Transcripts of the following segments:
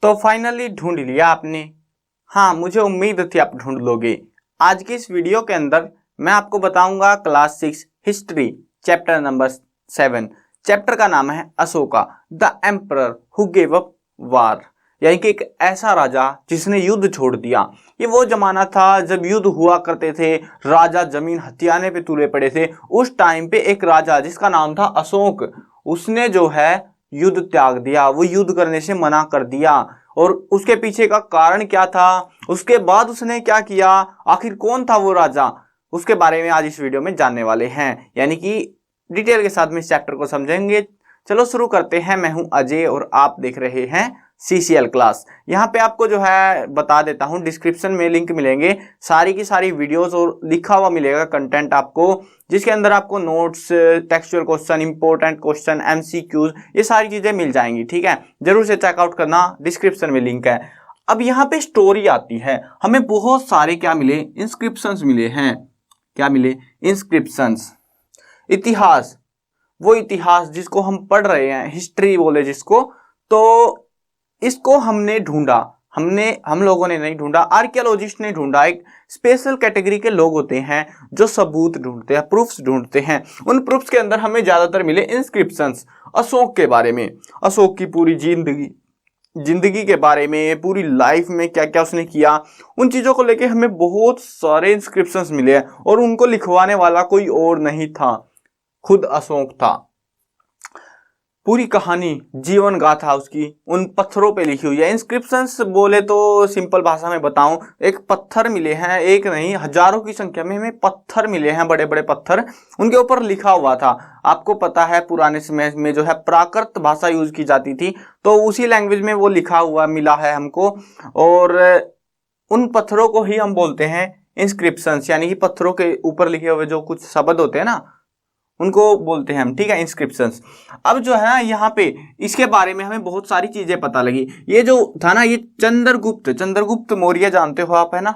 तो फाइनली ढूंढ लिया आपने। हाँ, मुझे उम्मीद थी आप ढूंढ लोगे। आज की इस वीडियो के अंदर मैं आपको बताऊंगा class 6 history chapter number 7। Chapter का नाम है Ashoka the emperor who gave up war, यानी कि एक ऐसा राजा जिसने युद्ध छोड़ दिया। ये वो जमाना था जब युद्ध हुआ करते थे, राजा जमीन हथियाने पे तुले पड़े थे। उस टाइम पे एक राजा जिसका नाम था अशोक, उसने जो है युद्ध त्याग दिया, वो युद्ध करने से मना कर दिया। और उसके पीछे का कारण क्या था, उसके बाद उसने क्या किया, आखिर कौन था वो राजा, उसके बारे में आज इस वीडियो में जानने वाले हैं। यानी कि डिटेल के साथ में इस चैप्टर को समझेंगे। चलो शुरू करते हैं। मैं हूं अजय और आप देख रहे हैं CCL क्लास। यहाँ पे आपको जो है बता देता हूँ, डिस्क्रिप्शन में लिंक मिलेंगे, सारी की सारी वीडियोस और लिखा हुआ मिलेगा कंटेंट आपको, जिसके अंदर आपको notes, textual question, important question, MCQs, ये सारी चीजें मिल जाएंगी। ठीक है, जरूर से चेकआउट करना, डिस्क्रिप्शन में लिंक है। अब यहाँ पे स्टोरी आती है, हमें बहुत सारे क्या मिले, इंस्क्रिप्शंस मिले हैं। क्या मिले? इंस्क्रिप्शंस। इतिहास, वो इतिहास जिसको हम पढ़ रहे हैं, हिस्ट्री बोले जिसको, तो इसको हमने ढूंढा। हम लोगों ने नहीं ढूंढा, आर्कियोलॉजिस्ट ने ढूंढा। एक स्पेशल कैटेगरी के लोग होते हैं जो सबूत ढूंढते हैं, प्रूफ्स ढूंढते हैं। उन प्रूफ्स के अंदर हमें ज्यादातर मिले इंस्क्रिप्शंस अशोक के बारे में, अशोक की पूरी जिंदगी के बारे में, पूरी लाइफ में क्या क्या उसने किया, उन चीजों को लेके हमें बहुत सारे इंस्क्रिप्शंस मिले हैं। और उनको लिखवाने वाला कोई और नहीं था, खुद अशोक था। पूरी कहानी, जीवन गाथा उसकी उन पत्थरों पे लिखी हुई है। इंस्क्रिप्शंस बोले तो सिंपल भाषा में बताऊं, एक पत्थर मिले हैं, एक नहीं हजारों की संख्या में हमें पत्थर मिले हैं, बड़े बड़े पत्थर, उनके ऊपर लिखा हुआ था। आपको पता है पुराने समय में जो है प्राकृत भाषा यूज की जाती थी, तो उसी लैंग्वेज में वो लिखा हुआ मिला है हमको। और उन पत्थरों को ही हम बोलते हैं इंस्क्रिप्शंस, यानी कि पत्थरों के ऊपर लिखे हुए जो कुछ शब्द होते हैं ना, उनको बोलते हैं हम। ठीक है, इंस्क्रिप्शंस। अब जो है ना यहाँ पे इसके बारे में हमें बहुत सारी चीजें पता लगी। ये जो था ना, ये चंद्रगुप्त मौर्य जानते हो आप, है ना?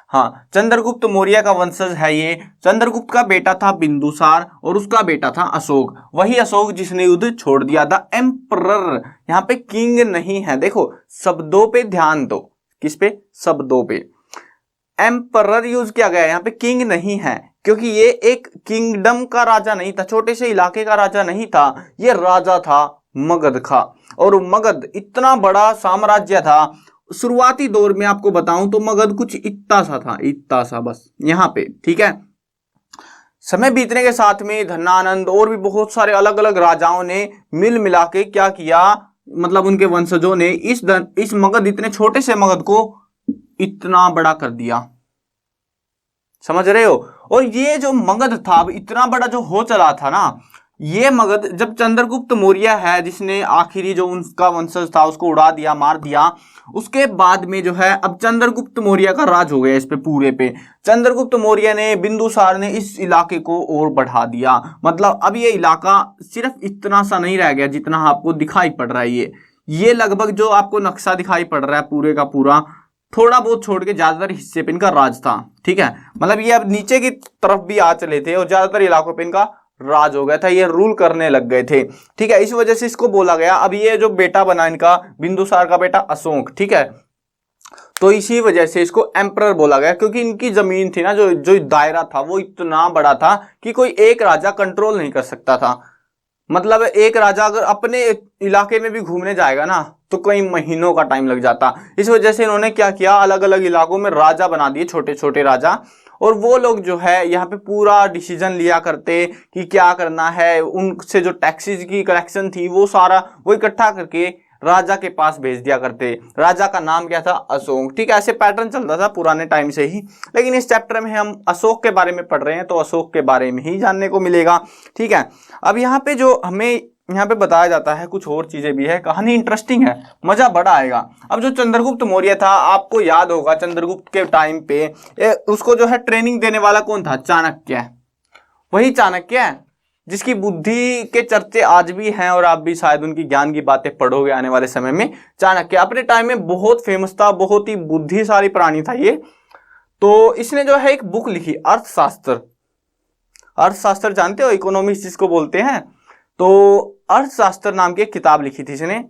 हाँ, चंद्रगुप्त मौर्य का वंशज है ये। चंद्रगुप्त का बेटा था बिंदुसार और उसका बेटा था अशोक। वही अशोक जिसने युद्ध छोड़ दिया। द एम्परर, यहाँ पे किंग नहीं है, देखो शब्दों पे ध्यान दो। किस पे? शब्दों पे। एम्परर यूज किया गया, यहाँ पे किंग नहीं है, क्योंकि ये एक किंगडम का राजा नहीं था, छोटे से इलाके का राजा नहीं था, ये राजा था मगध का। और मगध इतना बड़ा साम्राज्य था। शुरुआती दौर में आपको बताऊं तो मगध कुछ इतना सा था, इतना सा बस यहाँ पे। ठीक है, समय बीतने के साथ में धनानंद और भी बहुत सारे अलग अलग राजाओं ने मिल मिला के क्या किया, मतलब उनके वंशजों ने इस मगध, इतने छोटे से मगध को इतना बड़ा कर दिया। समझ रहे हो? और ये जो मगध था, अब इतना बड़ा जो हो चला था ना, ये मगध जब चंद्रगुप्त मौर्य है जिसने आखिरी जो उनका वंशज था उसको उड़ा दिया, मार दिया, उसके बाद में जो है अब चंद्रगुप्त मौर्य का राज हो गया इस पे पूरे पे। चंद्रगुप्त मौर्य ने, बिंदुसार ने इस इलाके को और बढ़ा दिया। मतलब अब ये इलाका सिर्फ इतना सा नहीं रह गया जितना आपको दिखाई पड़ रहा है। ये लगभग जो आपको नक्शा दिखाई पड़ रहा है पूरे का पूरा, थोड़ा बहुत छोड़ के ज्यादातर हिस्से पे इनका राज था। ठीक है, मतलब ये अब नीचे की तरफ भी आ चले थे और ज्यादातर इलाकों पे इनका राज हो गया था, ये रूल करने लग गए थे। ठीक है, इस वजह से इसको बोला गया। अब ये जो बेटा बना इनका, बिंदुसार का बेटा अशोक, ठीक है, तो इसी वजह से इसको एम्परर बोला गया, क्योंकि इनकी जमीन थी ना, जो दायरा था वो इतना बड़ा था कि कोई एक राजा कंट्रोल नहीं कर सकता था। मतलब एक राजा अगर अपने इलाके में भी घूमने जाएगा ना तो कई महीनों का टाइम लग जाता। इस वजह से इन्होंने क्या किया, अलग अलग इलाकों में राजा बना दिए, छोटे छोटे राजा। और वो लोग जो है यहाँ पे पूरा डिसीजन लिया करते कि क्या करना है। उनसे जो टैक्सेस की कलेक्शन थी वो सारा वो इकट्ठा करके राजा के पास भेज दिया करते। राजा का नाम क्या था? अशोक। ठीक है, ऐसे पैटर्न चलता था पुराने टाइम से ही। लेकिन इस चैप्टर में हम अशोक के बारे में पढ़ रहे हैं तो अशोक के बारे में ही जानने को मिलेगा। ठीक है, अब यहाँ पे जो हमें यहाँ पे बताया जाता है कुछ और चीजें भी है, कहानी इंटरेस्टिंग है, मजा बड़ा आएगा। अब जो चंद्रगुप्त मौर्य था, आपको याद होगा चंद्रगुप्त के टाइम पे उसको जो है ट्रेनिंग देने वाला कौन था? चाणक्य। वही चाणक्य है जिसकी बुद्धि के चर्चे आज भी हैं और आप भी शायद उनकी ज्ञान की बातें पढ़ोगे आने वाले समय में। चाणक्य अपने टाइम में बहुत फेमस था, बहुत ही बुद्धिशाली प्राणी था ये। तो इसने जो है एक बुक लिखी, अर्थशास्त्र। अर्थशास्त्र जानते हो, इकोनॉमिक्स जिसको बोलते हैं, तो अर्थशास्त्र नाम की एक किताब लिखी थी इसने।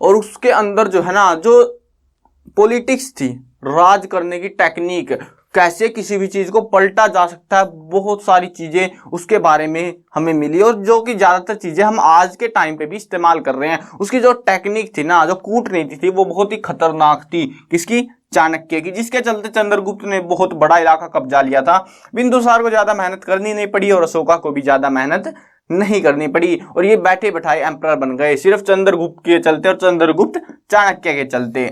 और उसके अंदर जो है ना, जो पॉलिटिक्स थी, राज करने की टेक्निक, कैसे किसी भी चीज को पलटा जा सकता है, बहुत सारी चीजें उसके बारे में हमें मिली। और जो कि ज्यादातर चीजें हम आज के टाइम पे भी इस्तेमाल कर रहे हैं। उसकी जो टेक्निक थी ना, जो कूटनीति थी, वो बहुत ही खतरनाक थी। किसकी? चाणक्य की, जिसके चलते चंद्रगुप्त ने बहुत बड़ा इलाका कब्जा लिया था। बिंदुसार को ज्यादा मेहनत करनी नहीं पड़ी और अशोका को भी ज्यादा मेहनत नहीं करनी पड़ी, और ये बैठे बैठाए एम्परर बन गए सिर्फ चंद्रगुप्त के चलते और चंद्रगुप्त चाणक्य के चलते।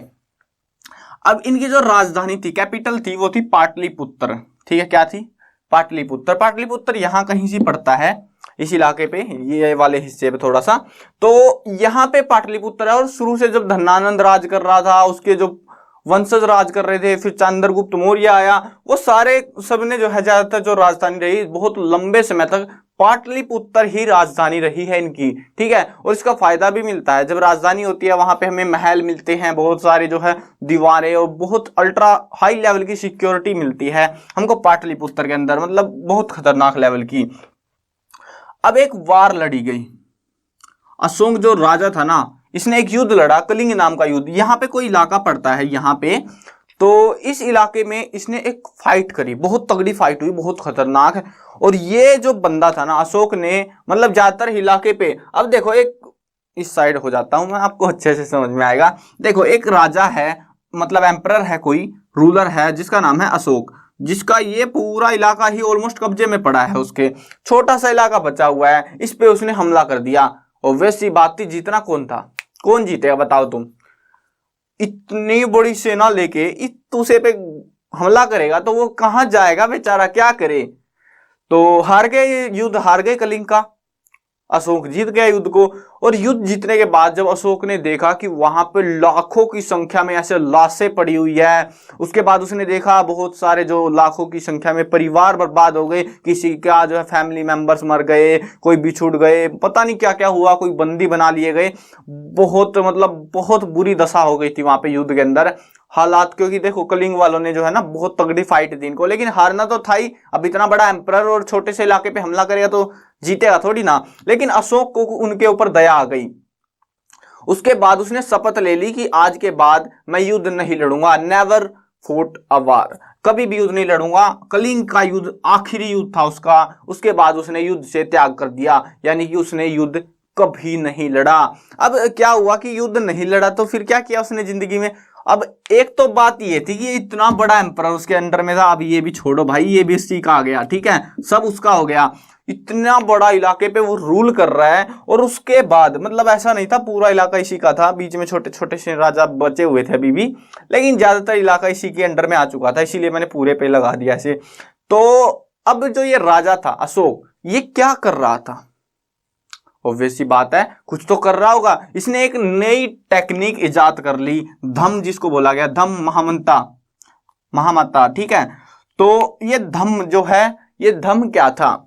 अब इनकी जो राजधानी थी, कैपिटल थी, वो थी पाटलिपुत्र। ठीक है, क्या थी? पाटलिपुत्र। पाटलिपुत्र यहाँ कहीं से पड़ता है, इस इलाके पे, ये वाले हिस्से पे थोड़ा सा। तो यहाँ पे पाटलिपुत्र है, और शुरू से जब धनानंद राज कर रहा था, उसके जो वंशज राज कर रहे थे, फिर चंद्रगुप्त मौर्य आया, वो सारे सबने जो है ज्यादातर जो राजधानी रही, बहुत लंबे समय तक पाटलिपुत्र ही राजधानी रही है इनकी। ठीक है, और इसका फायदा भी मिलता है। जब राजधानी होती है वहां पे हमें महल मिलते हैं, बहुत सारे जो है दीवारें, और बहुत अल्ट्रा हाई लेवल की सिक्योरिटी मिलती है हमको पाटलिपुत्र के अंदर, मतलब बहुत खतरनाक लेवल की। अब एक वार लड़ी गई। अशोक जो राजा था ना, इसने एक युद्ध लड़ा, कलिंग नाम का युद्ध। यहाँ पे कोई इलाका पड़ता है यहाँ पे, तो इस इलाके में इसने एक फाइट करी, बहुत तगड़ी फाइट हुई, बहुत खतरनाक है। और ये जो बंदा था ना अशोक ने, मतलब ज्यादातर इलाके पे, अब देखो एक इस साइड हो जाता हूं मैं, आपको अच्छे से समझ में आएगा। देखो एक राजा है, मतलब एम्परर है, कोई रूलर है जिसका नाम है अशोक, जिसका ये पूरा इलाका ही ऑलमोस्ट कब्जे में पड़ा है उसके। छोटा सा इलाका बचा हुआ है, इस पे उसने हमला कर दिया। और वैसी बात थी, जीतना कौन था? कौन जीतेगा बताओ तुम? इतनी बड़ी सेना लेके इस दूसरे पे हमला करेगा तो वो कहां जाएगा बेचारा, क्या करे? तो हार गए, युद्ध हार गए कलिंग का। अशोक जीत गया युद्ध को। और युद्ध जीतने के बाद जब अशोक ने देखा कि वहां पे लाखों की संख्या में ऐसे लाशें पड़ी हुई है, उसके बाद उसने देखा बहुत सारे जो लाखों की संख्या में परिवार बर्बाद हो गए, किसी का जो है फैमिली मेंबर्स मर गए, कोई बिछुड़ गए, पता नहीं क्या क्या हुआ, कोई बंदी बना लिए गए, बहुत मतलब बहुत बुरी दशा हो गई थी वहां पे युद्ध के अंदर हालात। क्योंकि देखो कलिंग वालों ने जो है ना बहुत तगड़ी फाइट दी इनको, लेकिन हारना तो था ही। अब इतना बड़ा एम्परर और छोटे से इलाके पे हमला करेगा तो जीतेगा थोड़ी ना। लेकिन अशोक को उनके ऊपर दया आ गई। उसके बाद उसने शपथ ले ली कि आज के बाद मैं युद्ध नहीं लड़ूंगा, नेवर फॉट अ वार, कभी भी युद्ध नहीं लड़ूंगा। कलिंग का युद्ध आखिरी युद्ध था उसका। उसके बाद उसने युद्ध से त्याग कर दिया, यानी कि उसने युद्ध कभी नहीं लड़ा। अब क्या हुआ कि युद्ध नहीं लड़ा तो फिर क्या किया उसने जिंदगी में? अब एक तो बात ये थी कि इतना बड़ा एम्परर उसके अंडर में था, अब ये भी छोड़ो भाई, ये भी इसी का आ गया, ठीक है, सब उसका हो गया। इतना बड़ा इलाके पे वो रूल कर रहा है। और उसके बाद मतलब ऐसा नहीं था पूरा इलाका इसी का था, बीच में छोटे छोटे से राजा बचे हुए थे अभी भी, लेकिन ज्यादातर इलाका इसी के अंडर में आ चुका था, इसीलिए मैंने पूरे पे लगा दिया ऐसे। तो अब जो ये राजा था अशोक, ये क्या कर रहा था? ऑब्वियस सी बात है, कुछ तो कर रहा होगा। इसने एक नई टेक्निक इजाद कर ली, धम जिसको बोला गया, धम महामता, ठीक है। तो ये धम जो है, ये धम क्या था?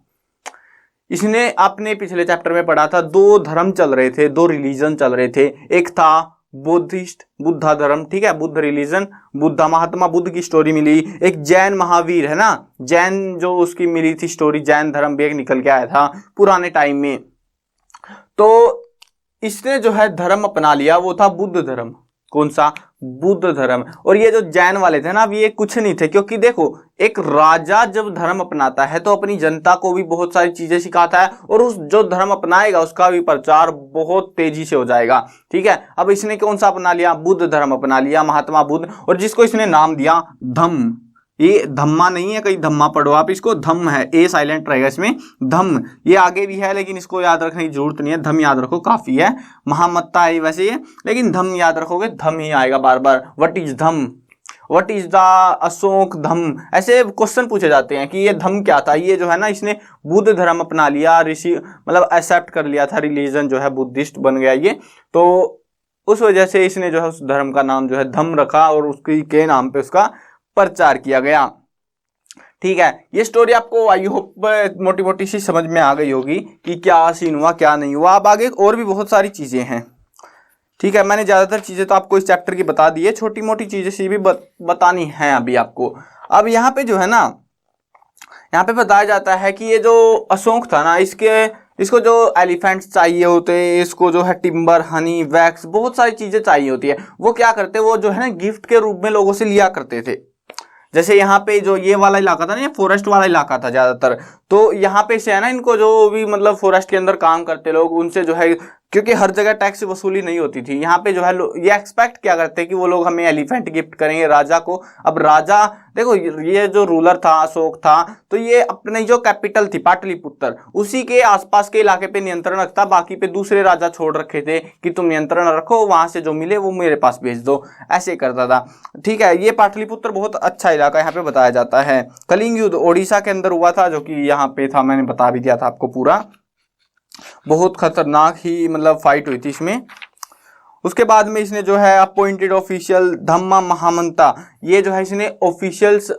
इसने आपने पिछले चैप्टर में पढ़ा था, दो धर्म चल रहे थे, दो रिलीजन चल रहे थे। एक था बुद्धिस्ट, बुद्धा धर्म, ठीक है, बुद्ध रिलीजन, बुद्धा, महात्मा बुद्ध की स्टोरी मिली। एक जैन महावीर है ना, जैन जो उसकी मिली थी स्टोरी, जैन धर्म भी एक निकल के आया था पुराने टाइम में। तो इसने जो है धर्म अपना लिया, वो था बुद्ध धर्म। कौन सा? बुद्ध धर्म। और ये जो जैन वाले थे ना, अब ये कुछ नहीं थे, क्योंकि देखो एक राजा जब धर्म अपनाता है तो अपनी जनता को भी बहुत सारी चीजें सिखाता है, और उस जो धर्म अपनाएगा उसका भी प्रचार बहुत तेजी से हो जाएगा, ठीक है। अब इसने कौन सा अपना लिया? बुद्ध धर्म अपना लिया, महात्मा बुद्ध, और जिसको इसने नाम दिया धम्म। ये धम्मा नहीं है, कहीं धम्मा पढ़ो आप, इसको धम्म है, ए साइलेंट रहेगा इसमें, धम्म। ये आगे भी है लेकिन इसको याद रखने की जरूरत नहीं है, धम याद रखो काफी है। महामत्ता है वैसे ये, लेकिन धम याद रखोगे, धम ही आएगा बार बार। व्हाट इज धम, व्हाट इज द अशोक धम, ऐसे क्वेश्चन पूछे जाते हैं कि ये धम क्या था। ये जो है ना, इसने बुद्ध धर्म अपना लिया, ऋषि मतलब एक्सेप्ट कर लिया था, रिलीजन जो है बुद्धिस्ट बन गया ये। तो उस वजह से इसने जो है उस धर्म का नाम जो है धम रखा, और उसके के नाम पे उसका प्रचार किया गया, ठीक है। ये स्टोरी आपको आई होप मोटी मोटी सी समझ में आ गई होगी कि क्या सीन हुआ क्या नहीं हुआ। अब आगे और भी बहुत सारी चीजें हैं, ठीक है। मैंने ज्यादातर चीजें तो आपको इस चैप्टर की बता दी है, छोटी मोटी चीजें सी भी बतानी है अभी आपको। अब यहाँ पे जो है ना, यहाँ पे बताया जाता है कि ये जो अशोक था ना, इसके इसको जो एलिफेंट्स चाहिए होते हैं, इसको जो है टिम्बर, हनी, वैक्स, बहुत सारी चीजें चाहिए होती है। वो क्या करते, वो जो है ना गिफ्ट के रूप में लोगों से लिया करते थे। जैसे यहाँ पे जो ये वाला इलाका था ना, ये फॉरेस्ट वाला इलाका था ज्यादातर, तो यहाँ पे से है ना, इनको जो भी मतलब फॉरेस्ट के अंदर काम करते लोग, उनसे जो है, क्योंकि हर जगह टैक्स वसूली नहीं होती थी, यहाँ पे जो है ये एक्सपेक्ट क्या करते हैं कि वो लोग हमें एलिफेंट गिफ्ट करेंगे राजा को। अब राजा देखो, ये जो रूलर था अशोक था, तो ये अपनी जो कैपिटल थी पाटलिपुत्र, उसी के आसपास के इलाके पे नियंत्रण रखता, बाकी पे दूसरे राजा छोड़ रखे थे कि तुम नियंत्रण रखो, वहां से जो मिले वो मेरे पास भेज दो, ऐसे करता था। ठीक है, ये पाटलिपुत्र बहुत अच्छा इलाका यहाँ पे बताया जाता है। कलिंग युद्ध ओडिशा के अंदर हुआ था, जो कि यहाँ पे था, मैंने बता भी दिया था आपको पूरा, बहुत खतरनाक ही मतलब फाइट हुई थी इसमें। उसके बाद में इसने जो है अपॉइंटेड ऑफिशियल धम्मा महामंता, ये जो है इसने ऑफिशियल्स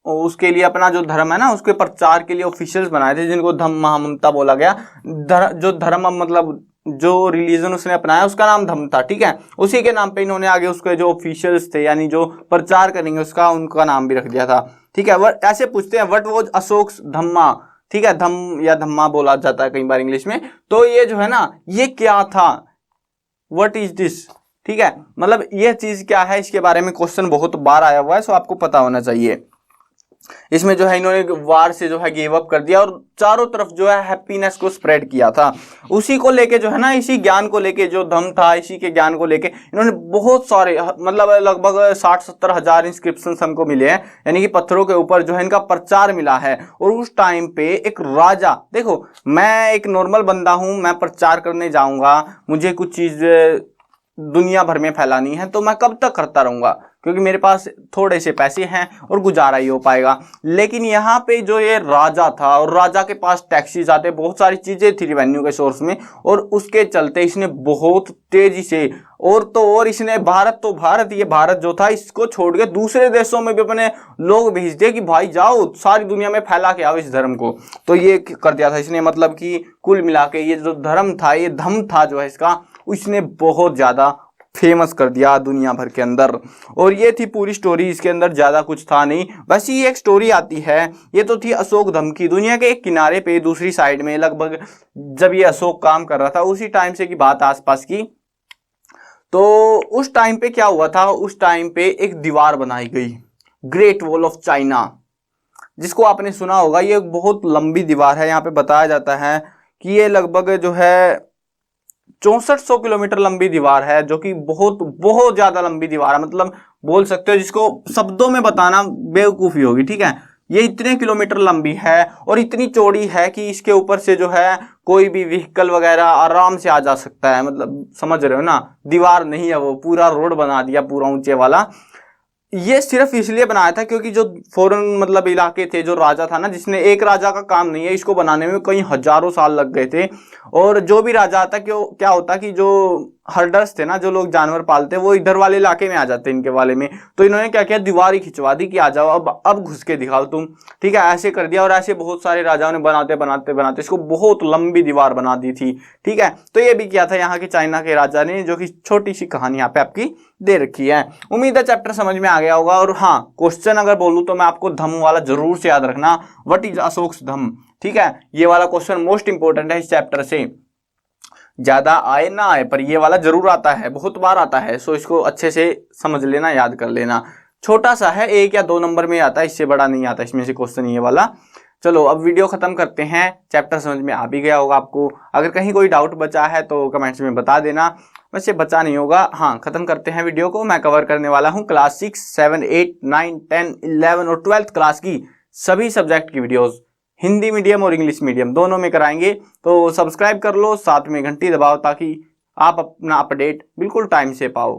उसके लिए अपना जो धर्म है ना, उसके प्रचार के लिए ऑफिशियल्स बनाए थे, जिनको धम्म महामंता बोला गया। जो धर्म मतलब जो रिलीजन उसने अपनाया उसका नाम धम्म था। ठीक है, उसी के नाम पे इन्होंने आगे उसके जो ऑफिशियल्स थे, यानी जो प्रचार करेंगे उसका, उनका नाम भी रख दिया था। ठीक है, वह ऐसे पूछते हैं व्हाट वाज अशोक धम्मा। ठीक है, धम्म या धम्मा बोला जाता है कई बार इंग्लिश में। तो ये जो है ना, ये क्या था, व्हाट इज दिस। ठीक है, मतलब ये चीज क्या है, इसके बारे में क्वेश्चन बहुत बार आया हुआ है, सो आपको पता होना चाहिए। इसमें जो है इन्होंने वार से जो है गिव अप कर दिया और चारों तरफ जो है हैप्पीनेस को स्प्रेड किया था। उसी को लेके जो है ना, इसी ज्ञान को लेके, जो धम्म था, इसी के ज्ञान को लेके इन्होंने बहुत सारे मतलब लगभग 60-70 हजार इंस्क्रिप्शन हमको मिले हैं, यानी कि पत्थरों के ऊपर जो है इनका प्रचार मिला है। और उस टाइम पे एक राजा, देखो मैं एक नॉर्मल बंदा हूं, मैं प्रचार करने जाऊंगा, मुझे कुछ चीज दुनिया भर में फैलानी है, तो मैं कब तक करता रहूंगा, क्योंकि मेरे पास थोड़े से पैसे हैं और गुजारा ही हो पाएगा। लेकिन यहाँ पे जो ये राजा था, और राजा के पास टैक्सीज आते, बहुत सारी चीजें थी रेवेन्यू के सोर्स में, और उसके चलते इसने बहुत तेजी से, और तो और इसने भारत, तो भारत, ये भारत जो था, इसको छोड़ के दूसरे देशों में भी अपने लोग भेज दिए कि भाई जाओ सारी दुनिया में फैला के आओ इस धर्म को। तो ये कर दिया था इसने, मतलब कि कुल मिला के ये जो धर्म था, ये धम्म था जो है इसका, इसने बहुत ज्यादा फेमस कर दिया दुनिया भर के अंदर। और ये थी पूरी स्टोरी, इसके अंदर ज्यादा कुछ था नहीं, बस ये एक स्टोरी आती है। ये तो थी अशोक धम्म की। दुनिया के एक किनारे पे दूसरी साइड में, लगभग जब ये अशोक काम कर रहा था उसी टाइम से की बात आसपास की, तो उस टाइम पे क्या हुआ था, उस टाइम पे एक दीवार बनाई गई, ग्रेट वॉल ऑफ चाइना, जिसको आपने सुना होगा। ये बहुत लंबी दीवार है। यहाँ पे बताया जाता है कि ये लगभग जो है 6400 किलोमीटर लंबी दीवार है, जो कि बहुत बहुत ज्यादा लंबी दीवार है, मतलब बोल सकते हो जिसको शब्दों में बताना बेवकूफी होगी। ठीक है, ये इतने किलोमीटर लंबी है और इतनी चौड़ी है कि इसके ऊपर से जो है कोई भी व्हीकल वगैरह आराम से आ जा सकता है। मतलब समझ रहे हो ना, दीवार नहीं है वो, पूरा रोड बना दिया पूरा ऊंचे वाला। ये सिर्फ इसलिए बनाया था क्योंकि जो फॉरेन मतलब इलाके थे, जो राजा था ना, जिसने, एक राजा का काम नहीं है, इसको बनाने में कई हजारों साल लग गए थे। और जो भी राजा आता, क्यों क्या होता कि जो हर्डर्स थे ना, जो लोग जानवर पालते, वो इधर वाले इलाके में आ जाते इनके वाले में, तो इन्होंने क्या किया, दीवार ही खिंचवा दी कि आ जाओ अब घुस के दिखाओ तुम। ठीक है, ऐसे कर दिया। और ऐसे बहुत सारे राजाओं ने बनाते बनाते बनाते इसको बहुत लंबी दीवार बना दी थी। ठीक है, तो ये भी किया था यहाँ के चाइना के राजा ने, जो कि छोटी सी कहानी यहाँ पे आपकी दे रखी है। उम्मीद है चैप्टर समझ में आ गया होगा। और हाँ, क्वेश्चन अगर बोलूं तो मैं आपको धम्म वाला जरूर से याद रखना, व्हाट इज अशोक धम्म। ठीक है, ये वाला क्वेश्चन मोस्ट इंपोर्टेंट है इस चैप्टर से, ज्यादा आए ना आए पर ये वाला जरूर आता है, बहुत बार आता है। सो इसको अच्छे से समझ लेना, याद कर लेना। छोटा सा है, 1 या 2 नंबर में आता है, इससे बड़ा नहीं आता इसमें से क्वेश्चन ये वाला। चलो अब वीडियो खत्म करते हैं। चैप्टर समझ में आ भी गया होगा आपको। अगर कहीं कोई डाउट बचा है तो कमेंट्स में बता देना, वैसे बचा नहीं होगा। हाँ, खत्म करते हैं वीडियो को। मैं कवर करने वाला हूँ क्लास 6, 7, 8, 9, 10, 11 और 12th क्लास की सभी सब्जेक्ट की वीडियोस, हिंदी मीडियम और इंग्लिश मीडियम दोनों में कराएंगे। तो सब्सक्राइब कर लो, साथ में घंटी दबाओ, ताकि आप अपना अपडेट बिल्कुल टाइम से पाओ।